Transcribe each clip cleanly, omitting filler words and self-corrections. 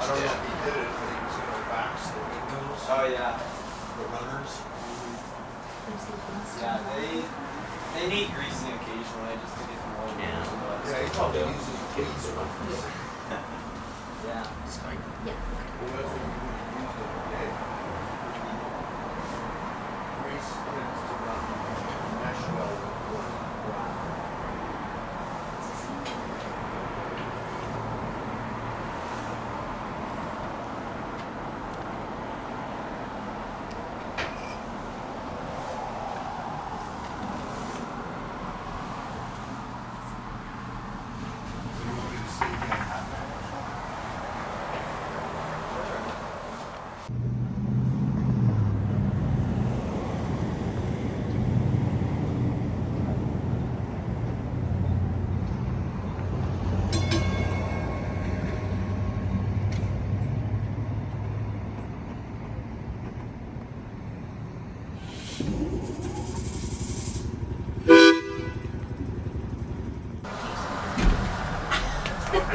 don't know if he did it, but he was going to wax the windows. Oh yeah. The runners. Yeah, they need greasing occasionally just to get them all. Yeah, he probably uses kids or something. Yeah. Yeah. Well, that's what you would use every day. Grease tends to not mesh well with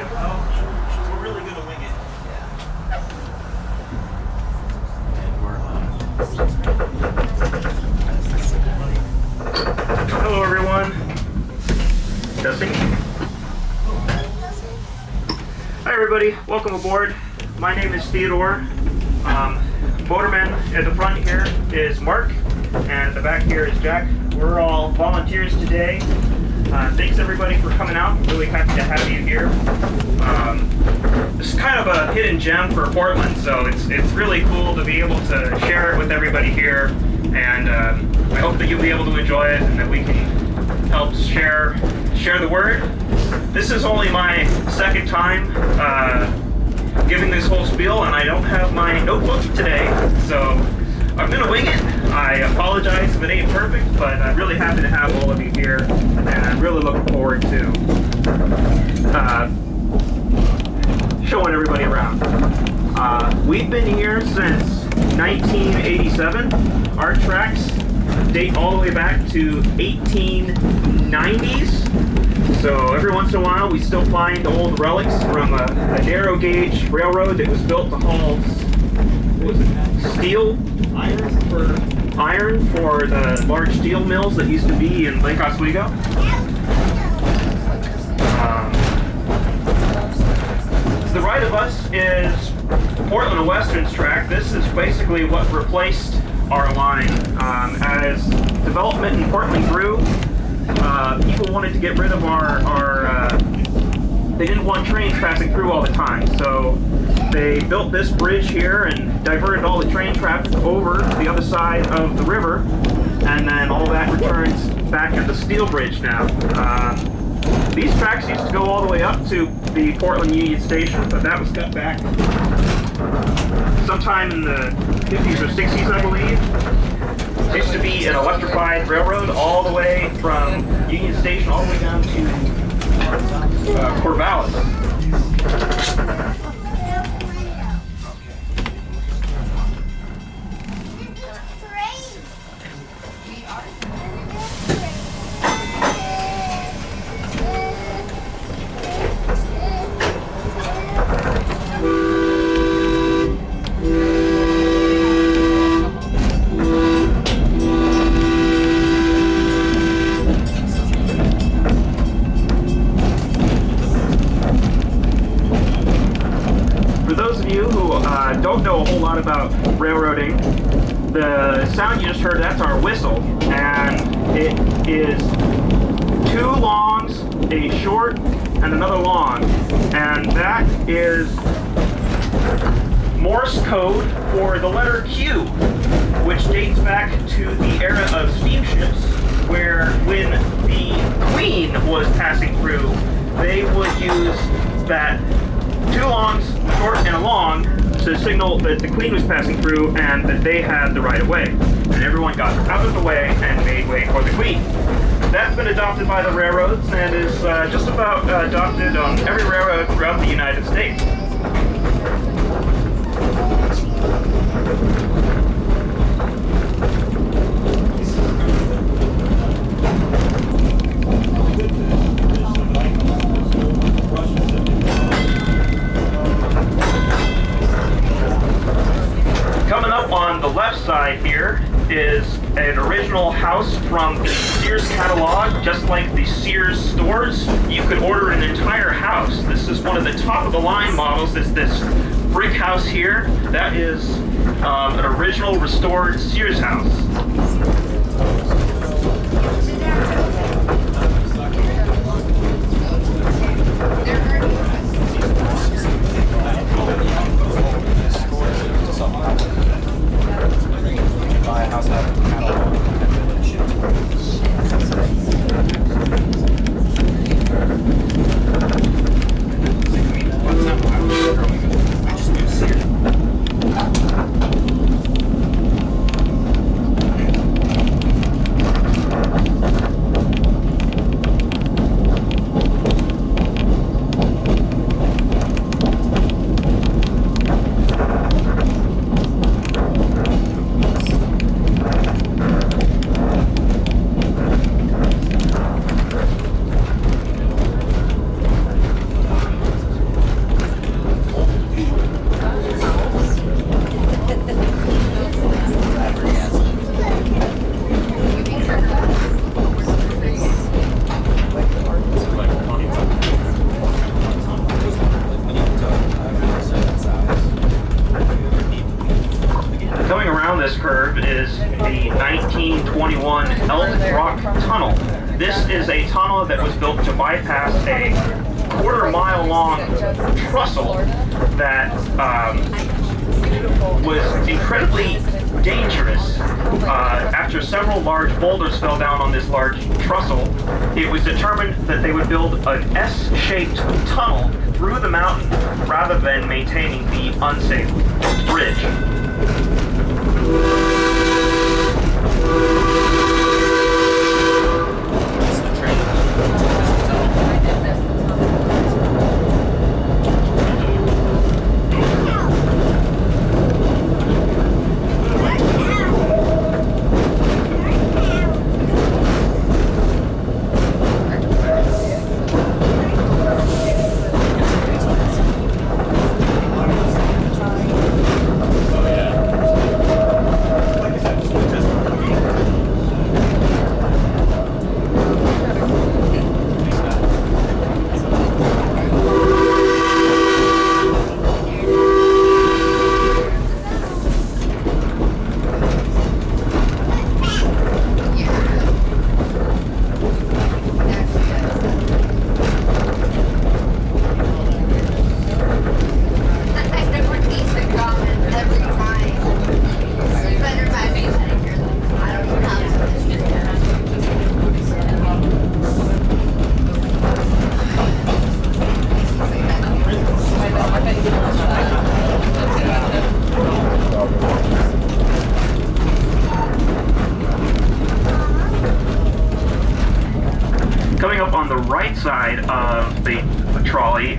ground. We're really gonna wing it. And we're off. Hello everyone. Testing. Hi everybody, welcome aboard. My name is Theodore. Motorman at the front here is Mark, and at the back here is Jack. We're all volunteers today. Thanks everybody for coming out. Really happy to have you here. This is kind of a hidden gem for Portland, so it's really cool to be able to share it with everybody here, and I hope that you'll be able to enjoy it and that we can help share the word. This is only my second time giving this whole spiel, and I don't have my notebook today, so I'm gonna wing it. I apologize if it ain't perfect, but I'm really happy to have all of you here, and I'm really looking forward to showing everybody around. We've been here since 1987. Our tracks date all the way back to 1890s. So every once in a while we still find old relics from a narrow gauge railroad that was built to haul, what was it, steel? Iron for the large steel mills that used to be in Lake Oswego. To the right of us is Portland and Western's track. This is basically what replaced our line. As development in Portland grew, people wanted to get rid of they didn't want trains passing through all the time, so they built this bridge here and diverted all the train traffic over to the other side of the river, and then all that returns back to the steel bridge now. These tracks used to go all the way up to the Portland Union Station, but that was cut back sometime in the 50s or 60s, I believe. It used to be an electrified railroad all the way from Union Station all the way down to Corvallis. Don't know a whole lot about railroading. The sound you just heard, that's our whistle, and it is two longs, a short, and another long, and that is Morse code for the letter Q, which dates back to the era of steamships, where when the Queen was passing through, they would use that two longs, a short, and a long to signal that the Queen was passing through and that they had the right of way. And everyone got out of the way and made way for the Queen. That's been adopted by the railroads and is just about adopted on every railroad throughout the United States. side here is an original house from the Sears catalog, just like the Sears stores. You could order an entire house. This is one of the top of the line models. This brick house here. That is an original restored Sears house. Buy a house out of the catalog and then ship it. I just knew Sears. Coming around this curve is the 1921 Elk Rock Tunnel. This is a tunnel that was built to bypass a quarter-mile long trestle that was incredibly dangerous. After several large boulders fell down on this large trestle, it was determined that they would build an S-shaped tunnel through the mountain rather than maintaining the unsafe bridge. Coming up on the right side of the trolley,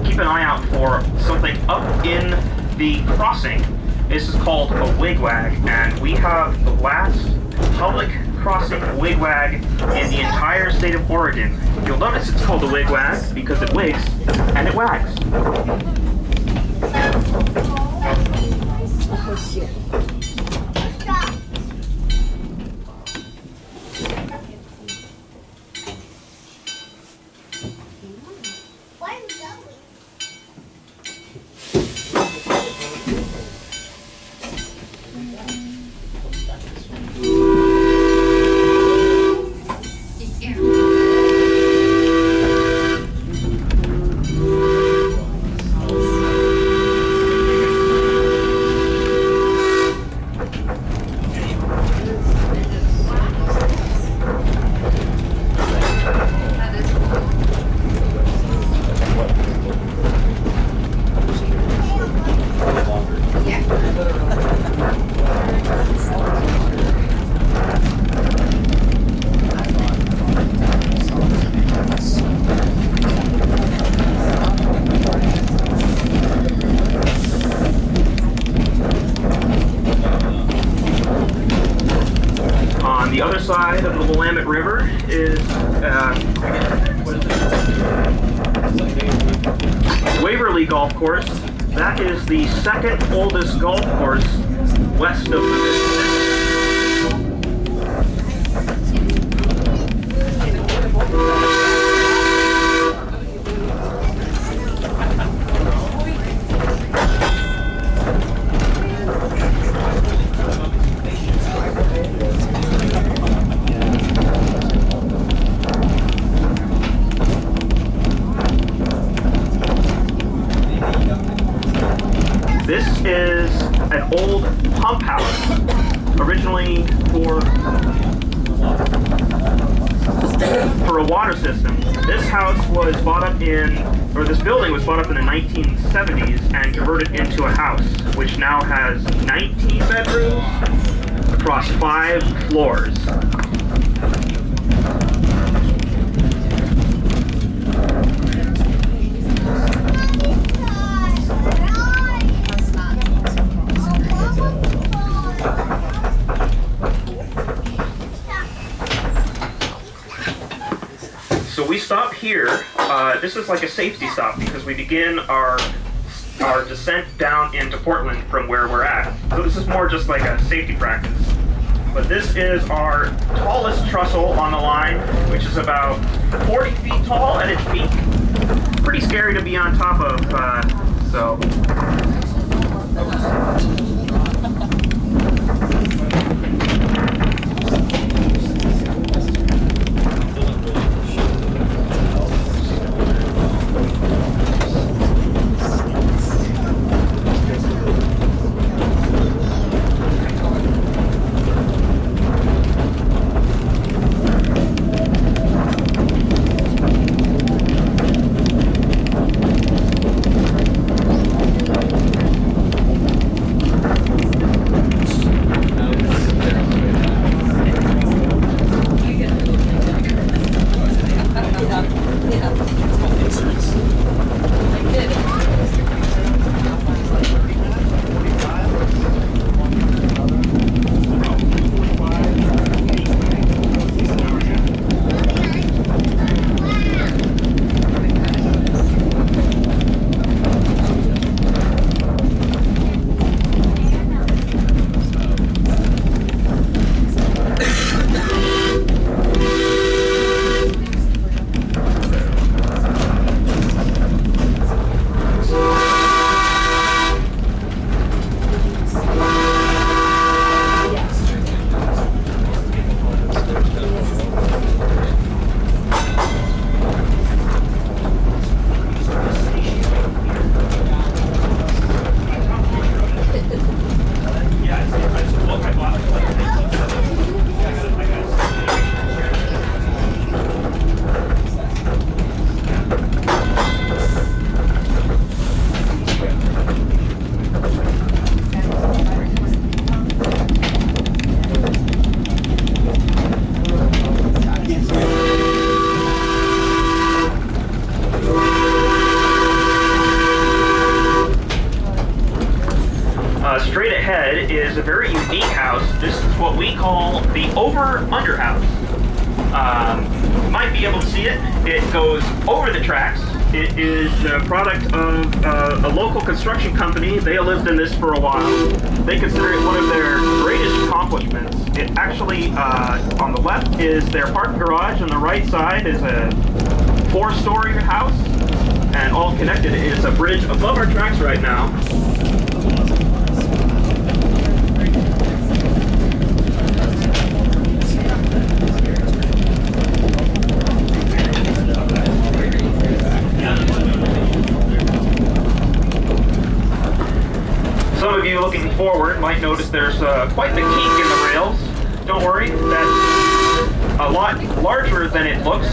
keep an eye out for something up in the crossing. This is called a wigwag, and we have the last public crossing wigwag in the entire state of Oregon. You'll notice it's called a wigwag because it wigs and it wags. The other side of the Willamette River is Waverly Golf Course. That is the second oldest golf course west of the Mississippi. This is an old pump house, originally for a water system. This house was bought up this building was bought up in the 1970s and converted into a house, which now has 19 bedrooms across 5 floors. So we stop here. This is like a safety stop because we begin our descent down into Portland from where we're at. So this is more just like a safety practice. But this is our tallest trestle on the line, which is about 40 feet tall at its peak. Pretty scary to be on top of, so. Straight ahead is a very unique house. This is what we call the over-under house. You might be able to see it. It goes over the tracks. It is the product of a local construction company. They lived in this for a while. They consider it one of their greatest accomplishments. It actually, on the left is their parking garage, on the right side is a 4-story house, and all connected is a bridge above our tracks right now. Some of you looking forward might notice there's quite the kink in the rails. Don't worry, that's a lot larger than it looks.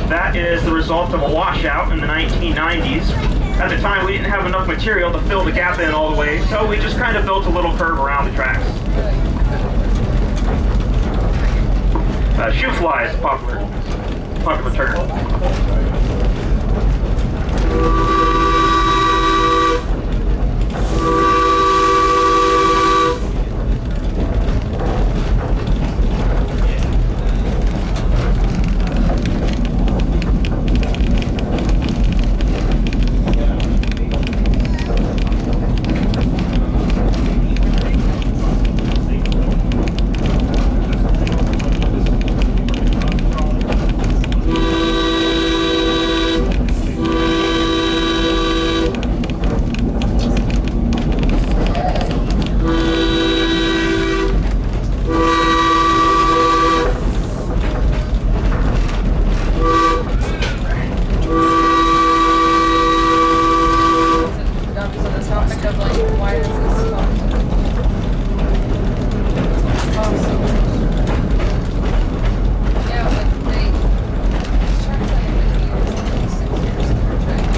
That is the result of a washout in the 1990s. At the time, we didn't have enough material to fill the gap in all the way, so we just kind of built a little curve around the tracks. Shoe fly is a popular term. of like, why is this fun? Awesome. Yeah, but they start playing with years, like 6 years contract.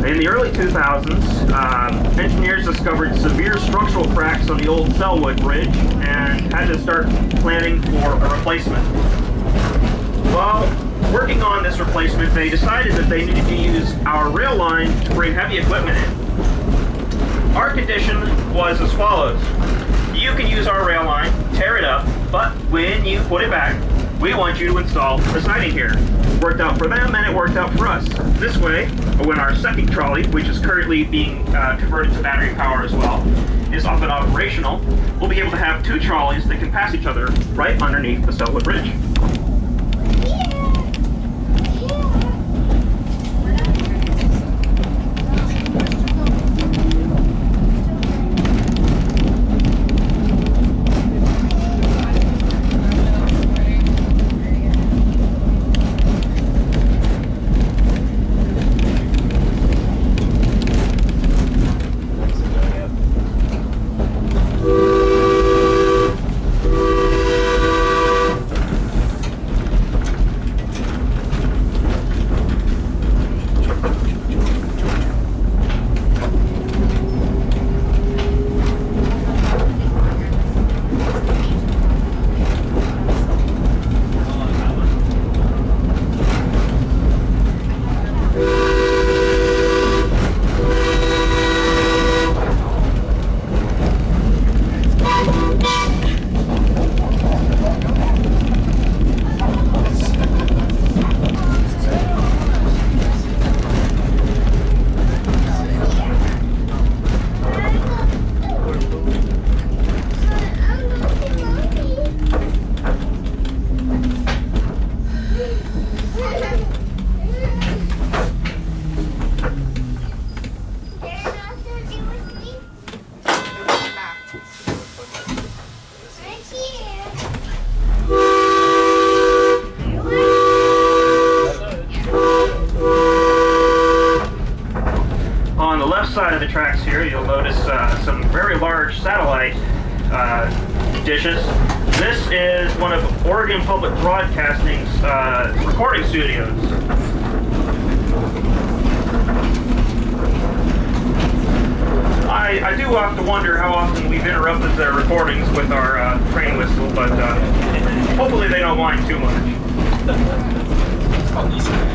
In the early 2000s, engineers discovered severe structural cracks on the old Selwood Bridge and had to start planning for a replacement. While working on this replacement, they decided that they needed to use our rail line to bring heavy equipment in. Our condition was as follows. You can use our rail line, tear it up, but when you put it back, we want you to install the siding here. Worked out for them and it worked out for us. This way, when our second trolley, which is currently being converted to battery power as well, is up and operational, we'll be able to have 2 trolleys that can pass each other right underneath the Selwood Bridge. Side of the tracks here, you'll notice some very large satellite dishes. This is one of Oregon Public Broadcasting's recording studios. I do have to wonder how often we've interrupted their recordings with our train whistle, but hopefully they don't mind too much. It's called Easter egg.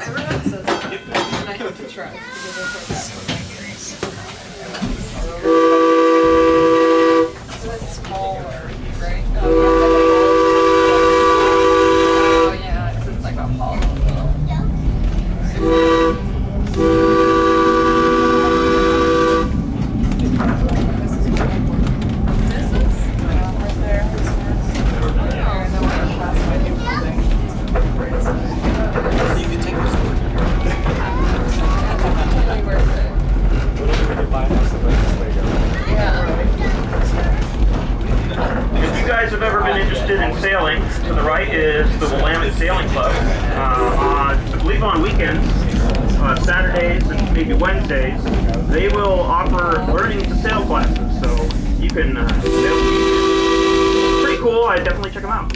Everyone says that, and I have to try because I've heard that from my ears. So it's smaller, right? Oh yeah, because it's like a hollow. This and sailing. To the right is the Willamette Sailing Club. I believe on weekends, Saturdays and maybe Wednesdays, they will offer learning to sail classes. So you can sail. Pretty cool. I definitely check them out.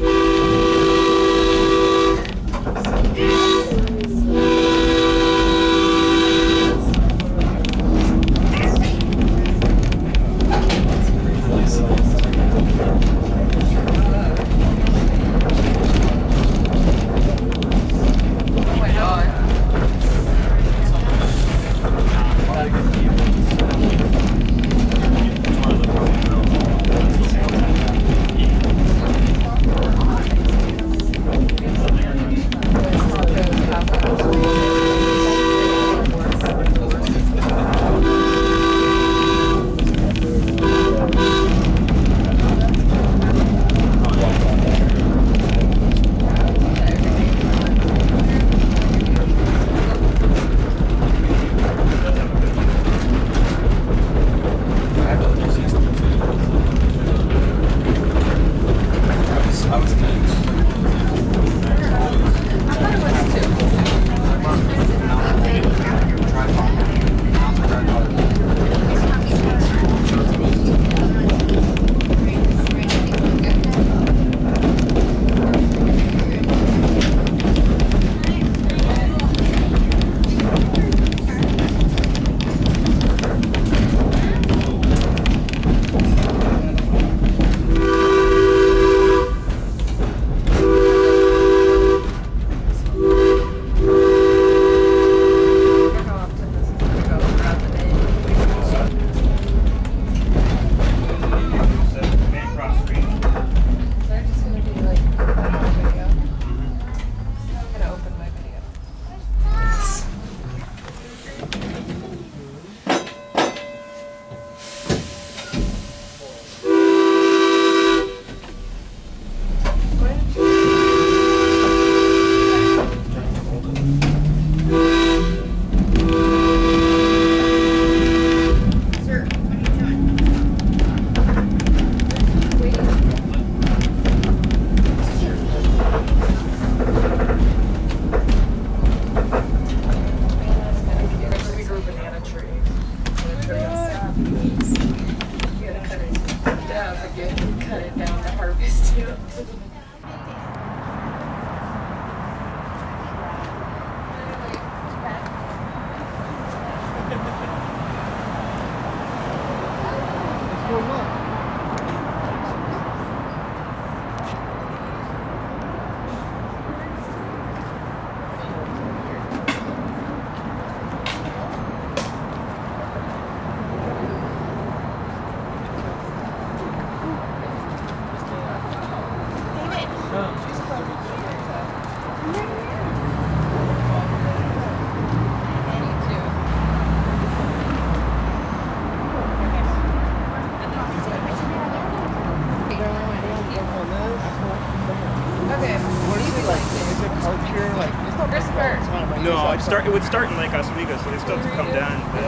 No, it would start in Lake Oswego, so they still have to come down. But...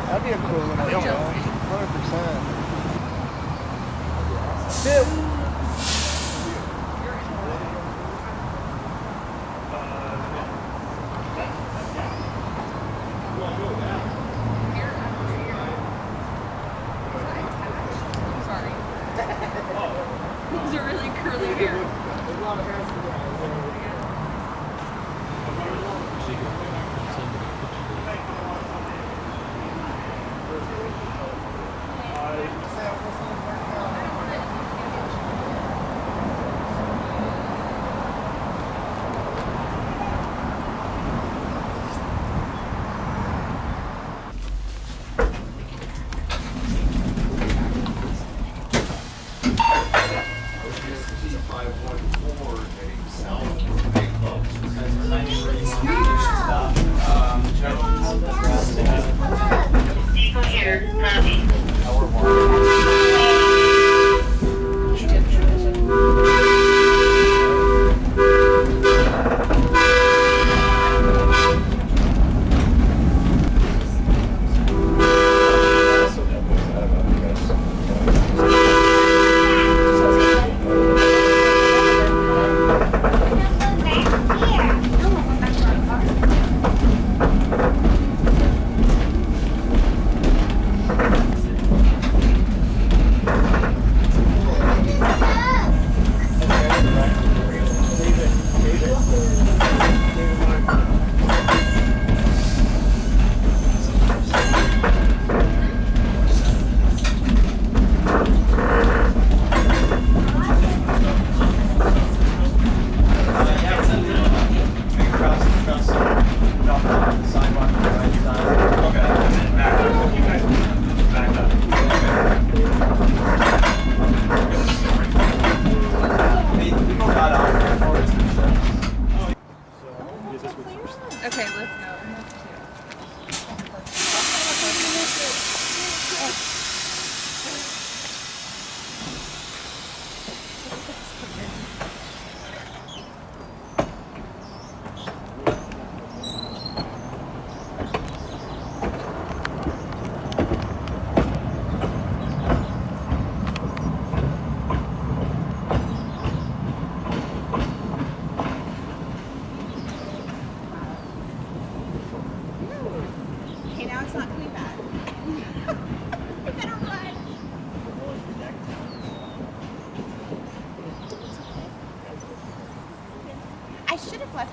That'd be a cool one. 100%. These are really curly hair.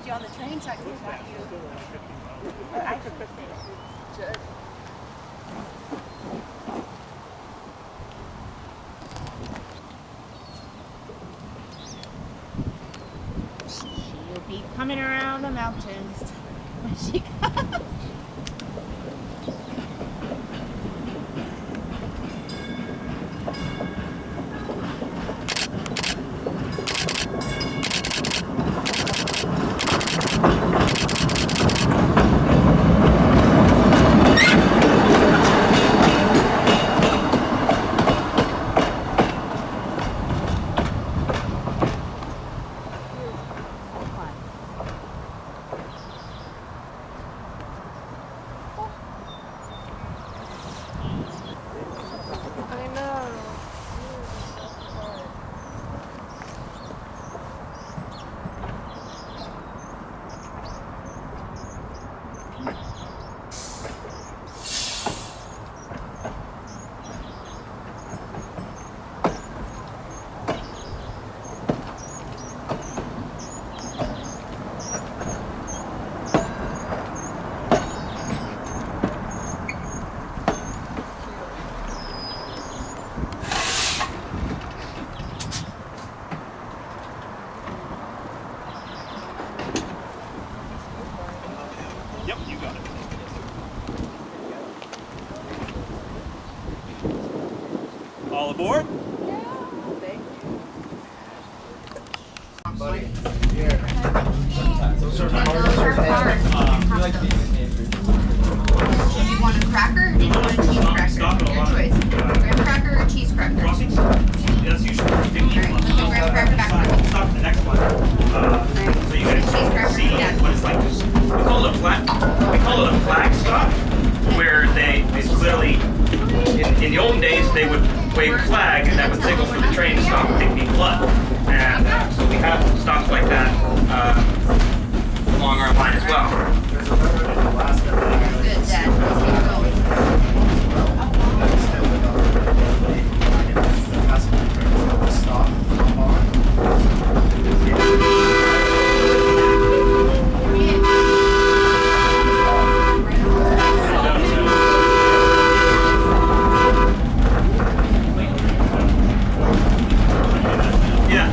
you on the train so I could got you. But I should. She'll be coming around the mountains when she comes. Yep, you got it. All aboard? Buddy, here. Those are hard. we like being nicknamed. Did you want a cracker or did you want a cheese cracker? Stop it a Your lot. choice. Graham cracker or cheese cracker? Crossings? Yeah, that's usually 50 Alright, plus. so graham cracker back. Stop at the next one. So you guys Cheese cracker, see yeah. what it's like. We call it a flag stop, where it's clearly, in the olden days, they would wave a flag and that would signal for the train to stop and take people up. And so we have stops like that along our line as well. There's a railroad in Alaska that Good, Dad. Let's keep going. that's still with our railway line in the passenger trains that will stop on. Yeah.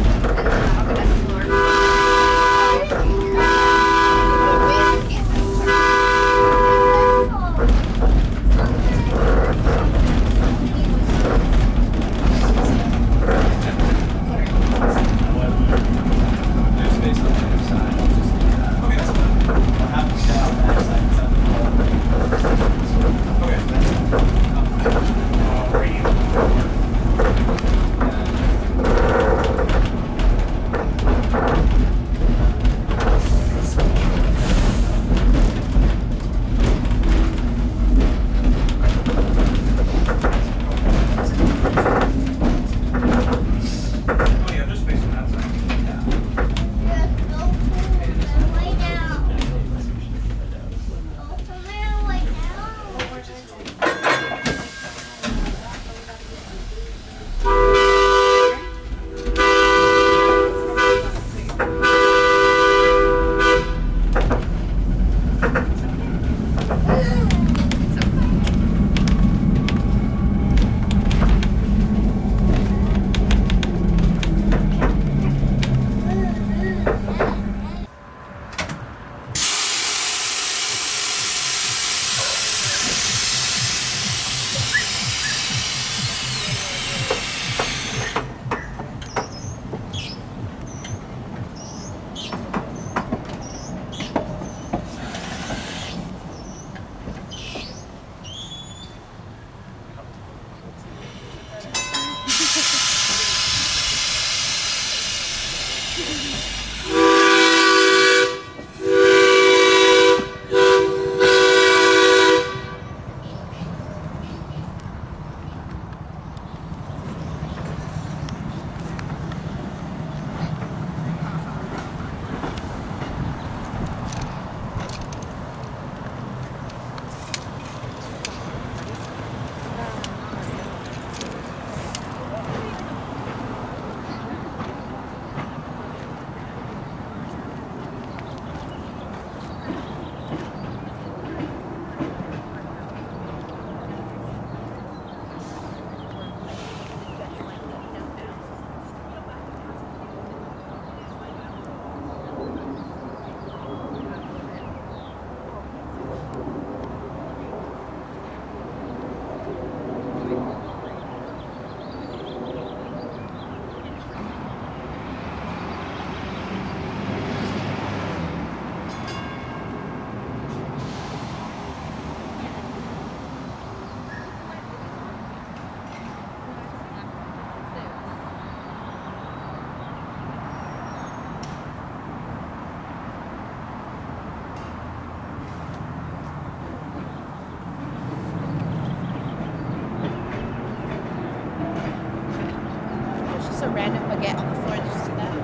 just a random baguette on the floor. Did you see that?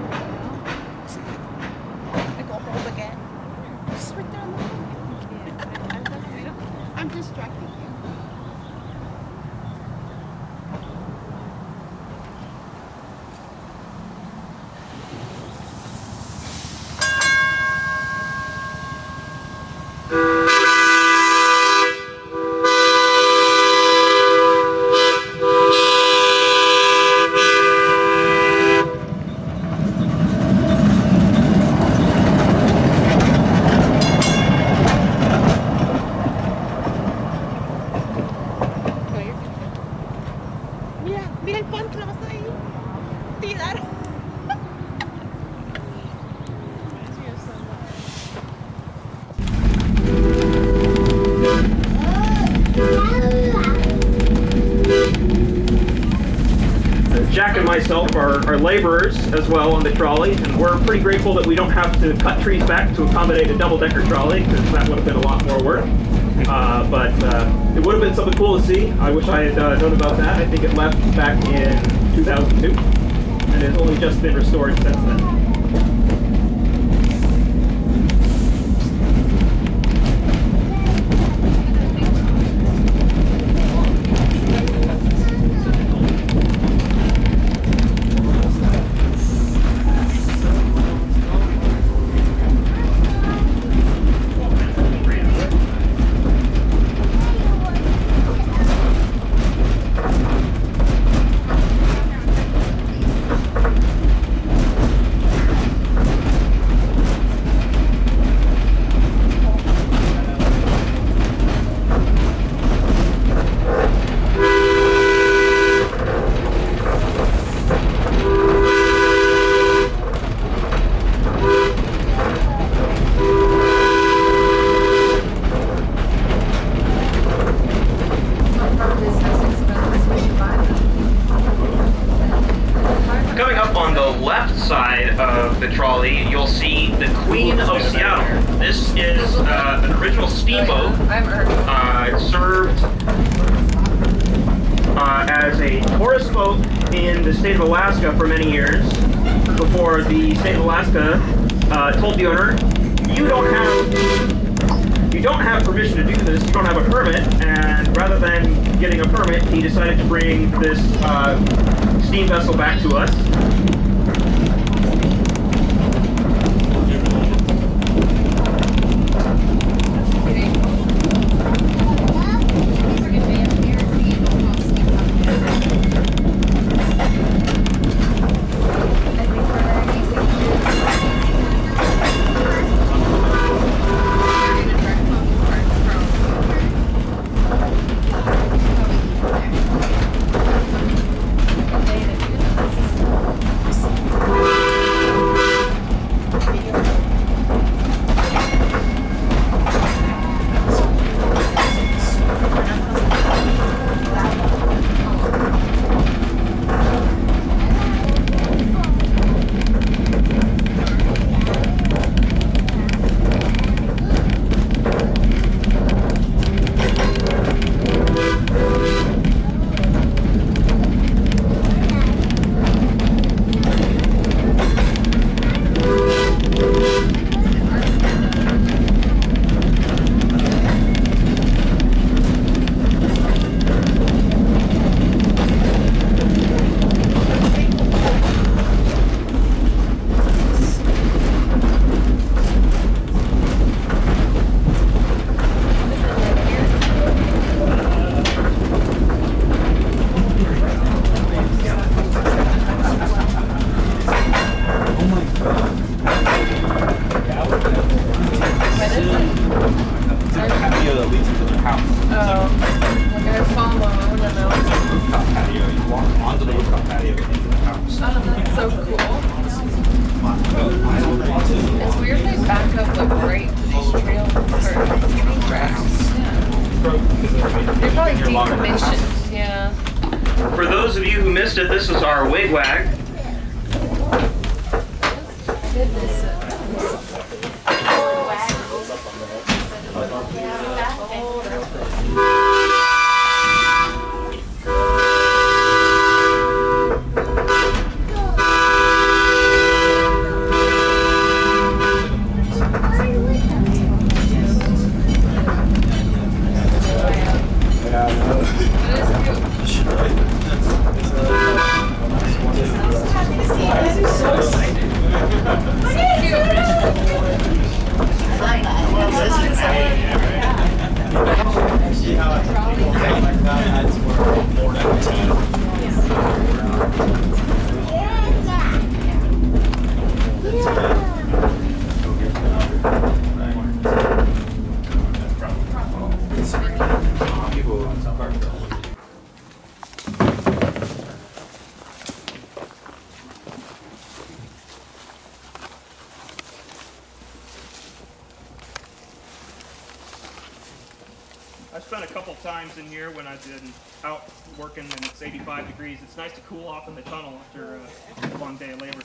Like a whole baguette. Just right there on the floor. I'm distracting you. Mira el pan que lo vas a ir tirar. Jack and myself are laborers as well on the trolley, and we're pretty grateful that we don't have to cut trees back to accommodate a double-decker trolley, because that would have been a lot more work. But it would have been something cool to see. I wish I had known about that. I think it left back in 2002, and it's only just been restored since then. Coming up on the left side of the trolley, you'll see the Queen of Seattle. This is an original steamboat. It served as a tourist boat in the state of Alaska for many years before the state of Alaska told the owner, you don't have permission to do this, you don't have a permit, and rather than getting a permit, he decided to bring this steam vessel back to us. For those of you who missed it, this is our wigwag. spent a couple times in here when I've been out working and it's 85 degrees. It's nice to cool off in the tunnel after a long day of labor.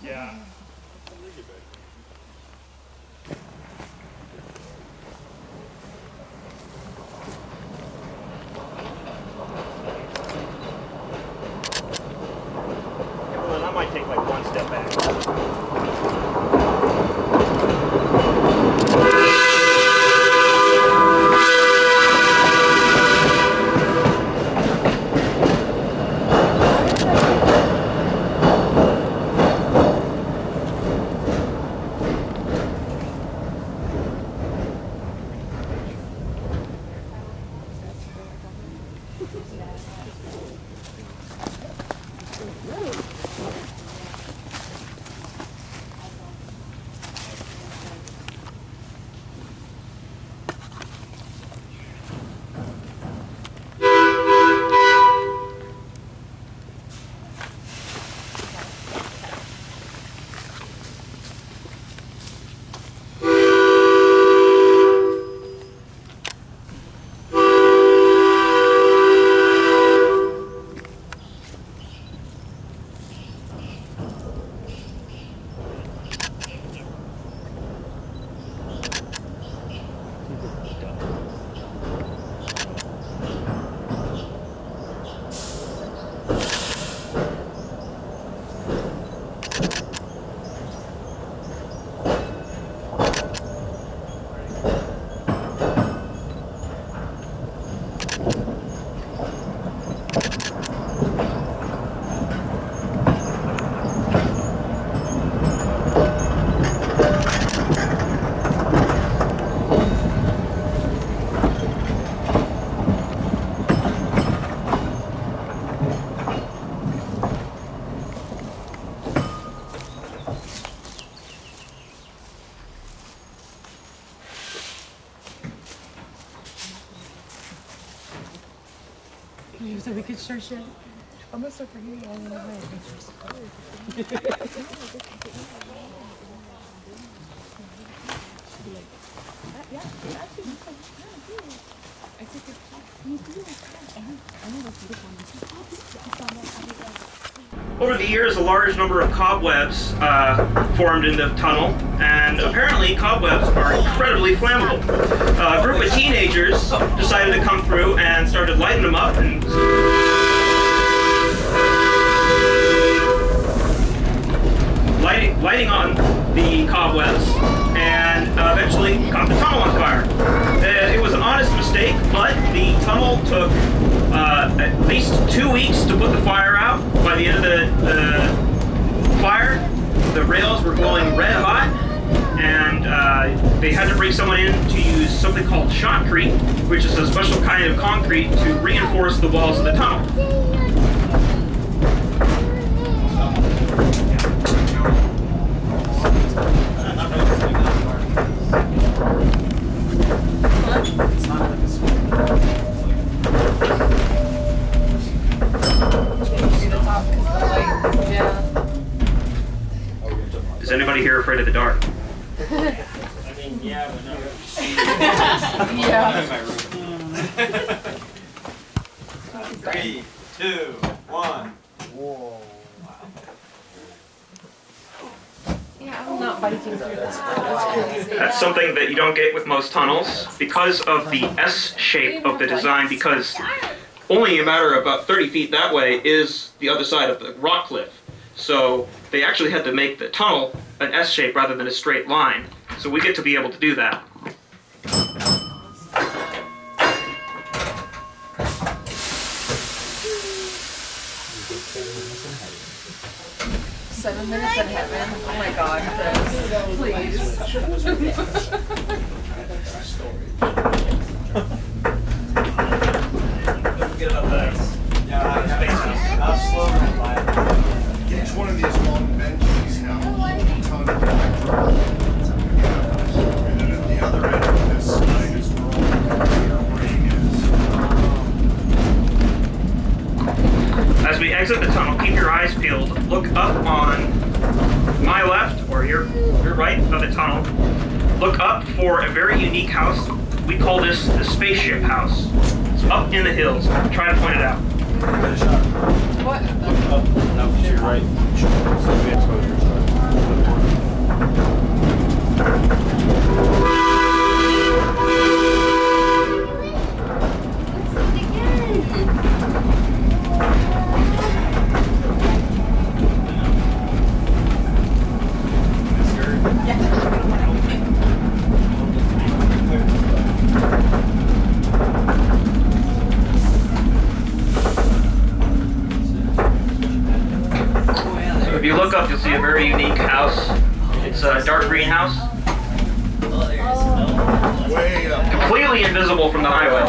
Yeah. Well, then I might take like one step back. So we could start shit. I'm gonna start forgetting all the way. Over the years, a large number of cobwebs formed in the tunnel, and apparently cobwebs are incredibly flammable. A group of teenagers decided to come through and started lighting them up and lighting on the cobwebs, and eventually caught the tunnel on fire. It was an honest mistake, but the tunnel took at least 2 weeks to put the fire out. By the end of the fire, the rails were glowing red hot, and they had to bring someone in to use something called shotcrete, which is a special kind of concrete to reinforce the walls of the tunnel. It's not like a school. Is anybody here afraid of the dark? I mean, yeah, but no. Yeah. 3, 2, 1. Whoa. Yeah, I'm not biking through that. That's crazy. That's something that you don't get with most tunnels because of the S shape of the design, because only a matter of about 30 feet that way is the other side of the rock cliff. So they actually had to make the tunnel an S shape rather than a straight line. So we get to be able to do that. 7 minutes in heaven. Oh my God, Chris, please. Don't forget about that. I'll slow down by it. Each one of these long benches have a ton of electrical. And then at the other end of this side is where all your ring is. As we exit the tunnel, keep your eyes peeled. Look up on my left or your right of the tunnel. Look up for a very unique house. We call this the spaceship house. It's up in the hills. Try to point it out. What? No, to your right. So the exposure If you look up, you'll see a very unique house. It's a dark green house, Way up. completely invisible from the highway.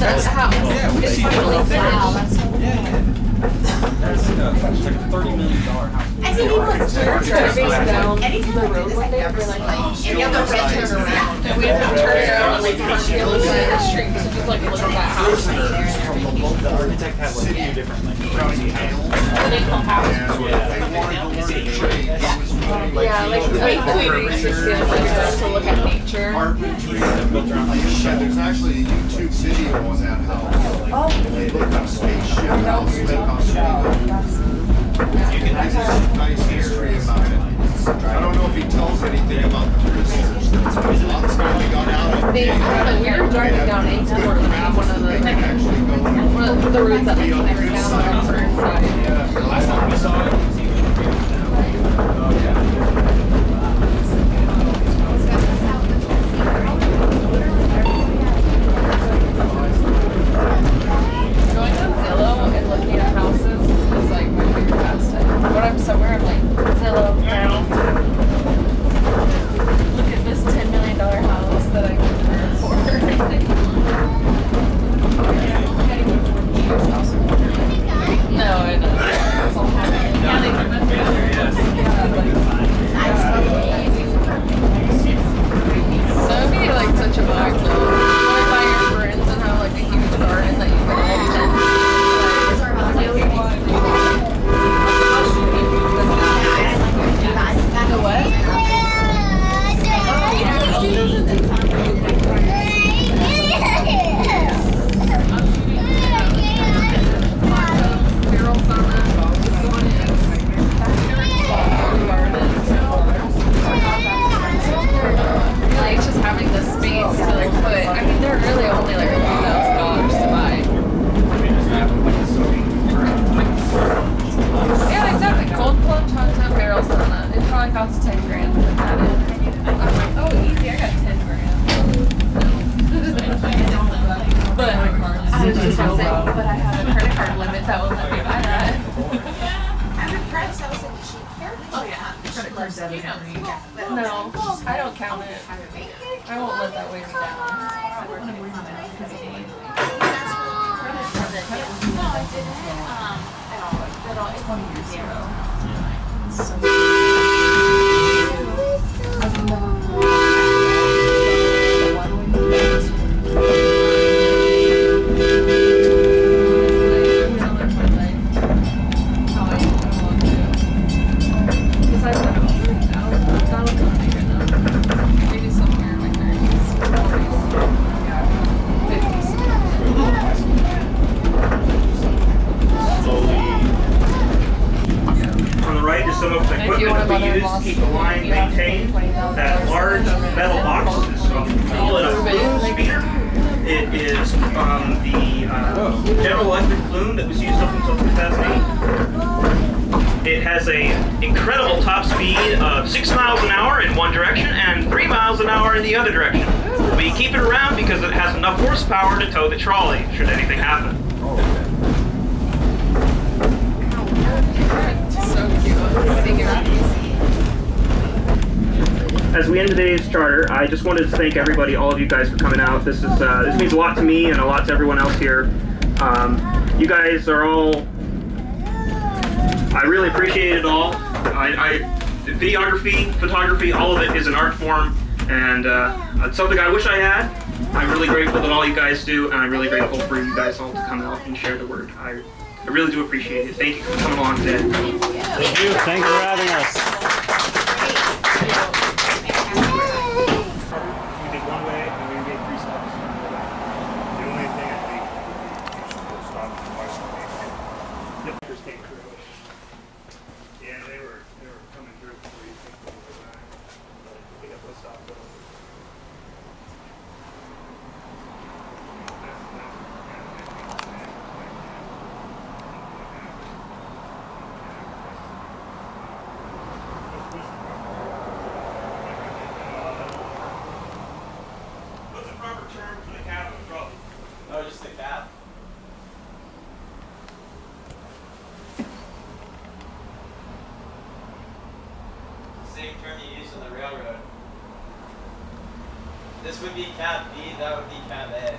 That's how. It's finally finished. It's like a $30 million house. We were driving down the road one day, and we're like, and you have to turn around. And we have to turn around and like turn to the other side of the street to just like look at that house. The architect had like two different like Yeah, like we used to look at nature. Yeah, there's actually a YouTube video on that house. They look up spaceship house, Lake Oswego. There's a nice history about it. I don't know if he tells anything about the research. Lots probably got out of They, I don't know, we were driving down A Portland, one of they can actually go. the roads that like connects down on the first side. last time we saw it. Going on Zillow and looking at houses is like my favorite pastime. When I'm somewhere, I'm like, Zillow, now. Look at this $10 million house that I can afford. No, I know. It's all happening. Yeah, they can So it'd be like such a vibe though. Like by your friends and have like a huge garden that you can all tend The what? Like just having the space to like put. I mean, they're really only like $1,000 to buy. Yeah, exactly. Cold plunge, hot tub, barrel sauna. It probably costs $10,000 to put that in. I'm like, oh, easy. I got $10,000. But I was just gonna say, but I have a credit card limit that will let me buy that. I'm impressed. I was like, she Oh yeah, credit card debit card. No, I don't count it. I won't let that weigh me down. No, I didn't. At all. It's 1 year zero. Maybe somewhere in my 30s, 40s, 50s. On the right is some of the And if equipment you want to has a incredible top speed of 6 miles an hour in one direction and 3 miles an hour in the other direction. We keep it around because it has enough horsepower to tow the trolley should anything happen. So cute. Thank you. As we end today's charter, I just wanted to thank everybody, all of you guys, for coming out. This means a lot to me and a lot to everyone else here. You guys are all, I really appreciate it all. Videography, photography, all of it is an art form, and it's something I wish I had. I'm really grateful that all you guys do, and I'm really grateful for you guys all to come out and share the word. I really do appreciate it. Thank you for coming along today. Thank you. Thanks for having us. We did one way and we made 3 stops. The only thing I think you should stop twice a week. The bikers came through. Yeah, they were coming through before you think they were back. We got those stops. What's the proper term for the cab of the trolley? Oh, just the cab. Same term you use on the railroad. This would be cab B, that would be cab A.